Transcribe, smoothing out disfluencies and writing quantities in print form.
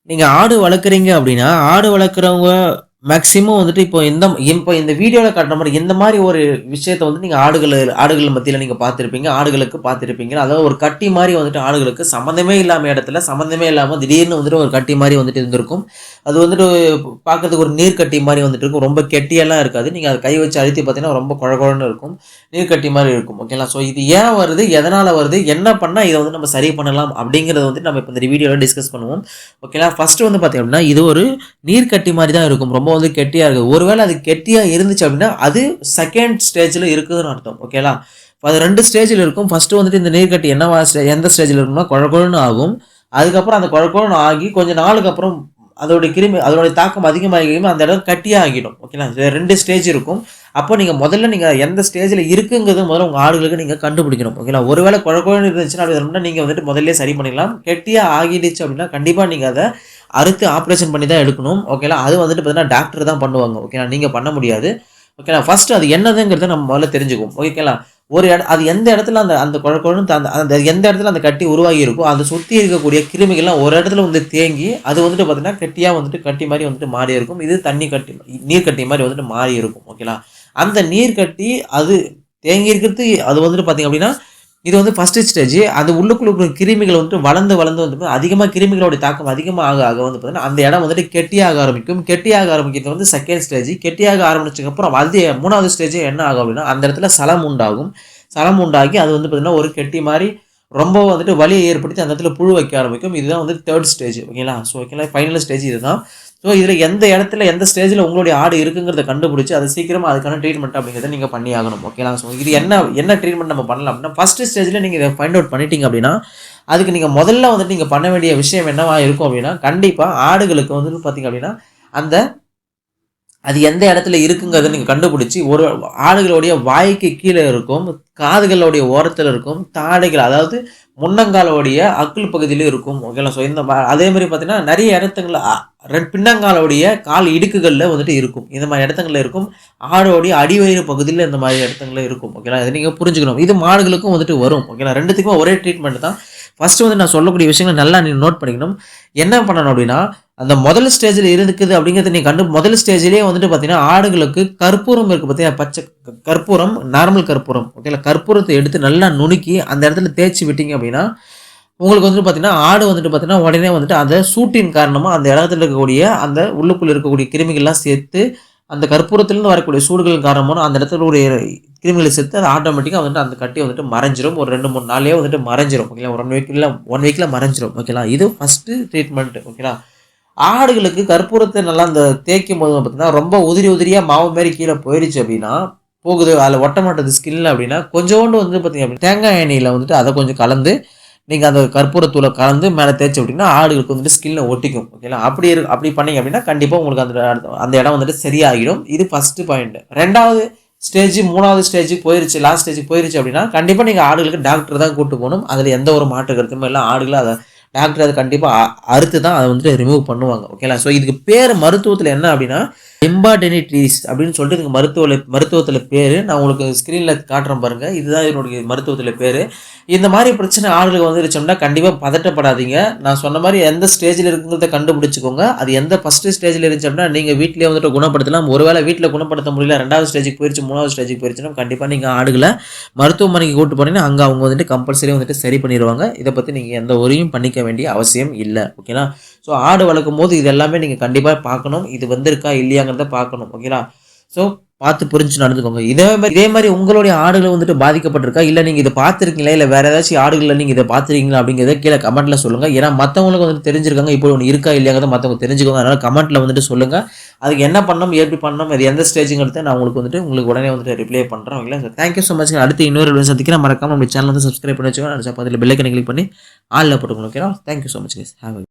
நீங்க ஆடு வளர்க்குறீங்க அப்படின்னா, ஆடு வளர்க்குறவங்க மேக்ஸிமம் வந்துட்டு இப்போ இந்த வீடியோல காட்டுற மாரி இந்த மாரி ஒரு விஷயத்த வந்து நீங்க ஆடுகள் மத்தியில நீங்க பார்த்திருப்பீங்க. ஆடுகளுக்கு பார்த்திருப்பீங்க. அதாவது ஒரு கட்டி மாரி வந்துட்டு ஆடுகளுக்கு சம்மந்தமே இல்லாம இடத்துல, சம்மந்தமே இல்லாம திடீர்னு வந்துட்டு ஒரு கட்டி மாரி வந்துட்டு இருந்திருக்கும். அது வந்துட்டு பார்க்கறதுக்கு ஒரு நீர் கட்டி மாரி வந்துட்டு இருக்கும். ரொம்ப கெட்டியெல்லாம் இருக்காது. நீங்க அத கை வச்சு அழுத்தி பார்த்தீங்கன்னா, ரொம்ப கொழ கொழன்னு இருக்கும். நீர் கட்டி மாரி இருக்கும். ஓகேங்களா? ஸோ இது ஏன் வருது? எதனால வருது? என்ன பண்ணா இத வந்து நம்ம சரி பண்ணலாம்? அப்படிங்கிறத வந்துட்டு நம்ம இப்ப இந்த வீடியோல டிஸ்கஸ் பண்ணுவோம். ஓகேங்களா? ஃபர்ஸ்ட் வந்து பார்த்தீங்க அப்படின்னா, இது ஒரு நீர் கட்டி மாரி தான் இருக்கும். ரொம்ப வந்து கெட்டியா இருக்கு. ஒருவேள அது கெட்டியா இருந்துச்சு அப்படின்னா, அது செகண்ட் ஸ்டேஜ்ல இருக்குதுன்னு அர்த்தம். ஓகேங்களா? அது 2 ஸ்டேஜ்ல இருக்கும். ஃபர்ஸ்ட் வந்துட்டு இந்த நீர் கட்டி எந்த ஸ்டேஜ்ல இருக்கும்னா, கொழ கொழன்னு ஆகும். அதுக்கப்புறம் அந்த கொழ கொழன்னு ஆகி கொஞ்ச நாளுக்கு அப்புறம் அதோடைய தாக்கம் அதிகமாகியும் அந்த இடம் கட்டியா ஆகிடும். ஓகேங்களா? 2 ஸ்டேஜ் இருக்கும். அப்போ நீங்க எந்த ஸ்டேஜ்ல இருக்குங்கிறத முதல்ல உங்க ஆடுகளுக்கு நீங்க கண்டுபிடிக்கணும். ஓகேங்களா? ஒருவேளை கொழ கொழன்னு இருந்துச்சுன்னா அப்படின்னா நீங்க வந்துட்டு முதல்லயே சரி பண்ணிடலாம். கெட்டியா ஆகிடுச்சு அப்படின்னா கண்டிப்பா நீங்க அத அறுத்து ஆப்ரேஷன் பண்ணி தான் எடுக்கணும். ஓகேங்களா? அது வந்துட்டு பார்த்தீங்கன்னா டாக்டர் தான் பண்ணுவாங்க. ஓகேங்களா? நீங்க பண்ண முடியாது. ஓகேங்களா? ஃபர்ஸ்ட் அது என்னதுங்கிறத நம்ம முதல்ல தெரிஞ்சுக்குவோம். ஓகேங்களா? அது எந்த இடத்துல அந்த அந்த கொழ கொழன்னு அந்த அந்த எந்த இடத்துல அந்த கட்டி உருவாகி இருக்கோ, அத சுத்தி இருக்கக்கூடிய கிருமிகள்லாம் ஒரு இடத்துல வந்து தேங்கி, அது வந்துட்டு பார்த்தீங்கன்னா, கட்டியா வந்துட்டு கட்டி மாரி வந்துட்டு மாறி இருக்கும். இது தண்ணி கட்டி நீர் கட்டி மாரி வந்துட்டு மாறி இருக்கும். ஓகேங்களா? அந்த நீர் கட்டி அது தேங்கி இருக்கிறது அது வந்துட்டு பார்த்தீங்க அப்படின்னா, இது வந்து ஃபர்ஸ்ட் ஸ்டேஜ். அது உள்ளுக்குள்ள இருக்கிற கிருமிகள் வந்துட்டு வளர்ந்து வளர்ந்து வந்து அதிகமா கிருமிகளோட தாக்கம் அதிகமா ஆக ஆக வந்து பார்த்தீங்கன்னா, அந்த இடம் வந்துட்டு கெட்டியாக ஆரம்பிக்கும். கெட்டியாக ஆரம்பிக்கிறது வந்து செகண்ட் ஸ்டேஜ். கெட்டியாக ஆரம்பிச்சதுக்கப்புறம் அது 3வது ஸ்டேஜ் என்ன ஆகும் அப்படின்னா, அந்த இடத்துல சலம் உண்டாகும். சலம் உண்டாகி அது வந்து பார்த்தீங்கன்னா, ஒரு கெட்டி மாரி ரொம்ப வந்துட்டு வலியை ஏற்படுத்தி அந்த இடத்துல புழு வைக்க ஆரம்பிக்கும். இதுதான் வந்து 3 ஸ்டேஜ். ஓகேங்களா? ஸோ ஓகேங்களா? ஃபைனல் ஸ்டேஜ் இதுதான். ஸோ இதில எந்த இடத்துல, எந்த ஸ்டேஜ்ல உங்களுடைய ஆடு இருக்குங்கிறத கண்டுபிடிச்சு, அது சீக்கிரமா அதுக்கான ட்ரீட்மெண்ட் அப்படிங்கிறத நீங்க பண்ணி ஆகணும். ஓகேங்களா? ஸோ இது என்ன ட்ரீட்மெண்ட் நம்ம பண்ணலாம் அப்படின்னா, ஃபர்ஸ்ட் ஸ்டேஜ்ல நீங்க இத ஃபைண்ட் அவுட் பண்ணிட்டீங்க அப்படின்னா, அதுக்கு நீங்க முதல்ல வந்துட்டு நீங்க பண்ண வேண்டிய விஷயம் என்னவா இருக்கும் அப்படின்னா, கண்டிப்பா ஆடுகளுக்கு வந்துட்டு பார்த்தீங்க அப்படின்னா, அந்த அது எந்த இடத்துல இருக்குங்கிறத நீங்க கண்டுபிடிச்சு, ஒரு ஆடுகளுடைய வாய்க்கு கீழ இருக்கும், காதுகளுடைய ஓரத்துல இருக்கும், தாடைகள் அதாவது முன்னங்காலுடைய அக்குள் பகுதியிலும் இருக்கும். ஓகேங்களா? ஸோ அதே மாரி பார்த்தீங்கன்னா, நெறைய இடத்துங்கள்ல பின்னங்காலுடைய கால் இடுக்குகள்ல வந்துட்டு இருக்கும். இந்த மாரி இடத்துங்கள்ல இருக்கும். ஆடோடைய அடிவயிறு பகுதியில இந்த மாரி இடத்துங்கள்ல இருக்கும். ஓகேங்களா? இத நீங்க புரிஞ்சுக்கணும். இது மாடுகளுக்கும் வந்துட்டு வரும். ஓகேங்களா? 2த்துக்குமே ஒரே ட்ரீட்மெண்ட் தான். ஃபர்ஸ்ட் வந்து நான் சொல்லக்கூடிய விஷயங்கள நல்லா நீங்க நோட் பண்ணிக்கணும். என்ன பண்ணணும் அப்டின்னா, அந்த முதல் ஸ்டேஜ்ல இருக்குது அப்படிங்கிறத நீங்க முதல் ஸ்டேஜ்லயே வந்துட்டு பார்த்தீங்கன்னா, ஆடுகளுக்கு கற்பூரம் இருக்கு பார்த்தீங்களா? பச்சை கற்பூரம், நார்மல் கற்பூரம். ஓகேங்களா? கற்பூரத்த எடுத்து நல்லா நுணுக்கி அந்த இடத்துல தேய்ச்சு விட்டீங்க அப்படின்னா, உங்களுக்கு வந்துட்டு பார்த்தீங்கன்னா, ஆடு வந்துட்டு பார்த்தீங்கன்னா, உடனே வந்துட்டு அந்த சூட்டின் காரணமா அந்த இடத்துல இருக்கக்கூடிய அந்த உள்ளுக்குள்ள இருக்கக்கூடிய கிருமிகள்லாம் சேர்த்து, அந்த கற்பூரத்திலிருந்து வரக்கூடிய சூடுகளின் காரணமா அந்த இடத்துல ஒரு கிருமிகள செத்து அது ஆட்டோமேட்டிக்கா வந்துட்டு அந்த கட்டி வந்துட்டு மறைஞ்சிரும். ஒரு 2, 3 நாள்லயே வந்துட்டு மறைஞ்சிரும். ஓகேங்களா? 1 வீக்ல மறைஞ்சிரும். ஓகேங்களா? இது ஃபர்ஸ்ட் ட்ரீட்மெண்ட். ஓகேங்களா? ஆடுகளுக்கு கற்பூரத்த நல்லா அந்த தேய்க்கும்போது பார்த்தீங்கன்னா, ரொம்ப உதிரி உதிரியா மாவு மாரி கீழ போயிடுச்சு அப்படின்னா, போகுது அதில ஒட்ட மாட்டேது ஸ்கின்ல அப்படின்னா, கொஞ்சோண்டு வந்து பார்த்தீங்க அப்படின்னா, தேங்காய் எண்ணெயில வந்துட்டு அத கொஞ்சம் கலந்து, நீங்க அந்த கற்பூரத்தூள கலந்து மேல தேய்ச்சு விட்டீங்கன்னா, ஆடுகளுக்கு வந்துட்டு ஸ்கின்ல ஒட்டிக்கும். ஓகேங்களா? அப்படி பண்ணீங்க அப்படின்னா, கண்டிப்பா உங்களுக்கு அந்த இடம் வந்துட்டு சரியாகிடும். இது ஃபர்ஸ்ட் பாயிண்ட். 2வது ஸ்டேஜ், 3வது ஸ்டேஜ்க்கு போயிருச்சு, லாஸ்ட் ஸ்டேஜ்க்கு போயிருச்சு அப்படின்னா, கண்டிப்பா நீங்க ஆடுகளுக்கு டாக்டர் தான் கூட்டு போணும். அதில எந்த ஒரு மாற்று கருத்துமே இல்ல. ஆடுகள டாக்டர் அத கண்டிப்பா அறுத்து தான் அத வந்துட்டு ரிமூவ் பண்ணுவாங்க. ஓகேங்களா? ஸோ இதுக்கு பேரு மருத்துவத்தில என்ன அப்டின்னா, எம்பாடெனிட்ரிஸ் அப்டின்னு சொல்லிட்டு இதுக்கு மருத்துவத்தில பேரு. நான் உங்களுக்கு ஸ்க்ரீன்ல காட்டுறேன் பாருங்க. இதுதான் இதனுடைய மருத்துவத்தில பேரு. இந்த மாரி பிரச்சனை ஆடுகளுக்கு வந்துருச்சுன்னா கண்டிப்பா பதட்டப்படாதீங்க. நான் சொன்ன மாரி எந்த ஸ்டேஜ்ல இருக்குங்கிறத கண்டுபிடிச்சுக்கோங்க. அது எந்த ஃபர்ஸ்ட் ஸ்டேஜ்ல இருந்துச்சு அப்டின்னா, நீங்க வீட்லயே வந்துட்டு குணப்படுத்தலாம். ஒருவேள வீட்ல குணப்படுத்த முடியல 2வது ஸ்டேஜ்க்கு போயிருச்சு, 3வது ஸ்டேஜ்க்கு போயிருச்சுன்னா, கண்டிப்பா நீங்க ஆடுகள மருத்துவமனைக்கு கூட்டு போனீங்கன்னா, அங்க அவங்க வந்துட்டு கம்பல்சரி வந்துட்டு சரி பண்ணிருவாங்க. இத பத்தி நீங்க எந்த வொரியும் பண்ணிக்க வேண்டிய அவசியம் இல்ல. ஓகேங்களா? ஸோ ஆடு வளர்க்கும்போது இது எல்லாமே நீங்க கண்டிப்பா பார்க்கணும். இது வந்திருக்கா இல்லையாங்கிறத பார்க்கணும். ஓகேங்களா? ஸோ பார்த்து புரிஞ்சு நடந்துக்கோங்க. இதே மாரி உங்களுடைய ஆடுகள் வந்துட்டு பாதிக்கப்பட்டிருக்கா? இல்ல நீங்க இத பார்த்துருக்கீங்களா? இல்ல வேற ஏதாச்சும் ஆடுகள்ல நீங்க இத பார்த்துருக்கீங்களா? அப்படிங்கிறத கீழ கமெண்ட்ல சொல்லுங்க. ஏன்னா மத்தவங்களுக்கு வந்துட்டு தெரிஞ்சிருக்காங்க. இப்படி ஒண்ணு இருக்கா இல்லையாங்கிறத மத்தவங்க தெரிஞ்சுக்கோங்க. அதனால கமெண்ட்ல வந்துட்டு சொல்லுங்க. அதுக்கு என்ன பண்ணணும்? எப்படி பண்ணணும்? அது எந்த ஸ்டேஜ்ங்கிறத நான் உங்களுக்கு உடனே வந்துட்டு ரிப்ளை பண்றேன். ஓகேங்களா? So thank you so much. அடுத்து இன்னொரு வீடியோல சந்திக்கிறேன். மறக்காம நம்ம சேனல் வந்து சப்ஸ்கிரைப் பண்ணி வச்சுக்கோங்க. அடுத்த பக்கத்துல பெல் ஐகான் கிளிக் பண்ணி ஆல்ல போட்டுக்கணும். ஓகேவா? Thank you so much guys. Have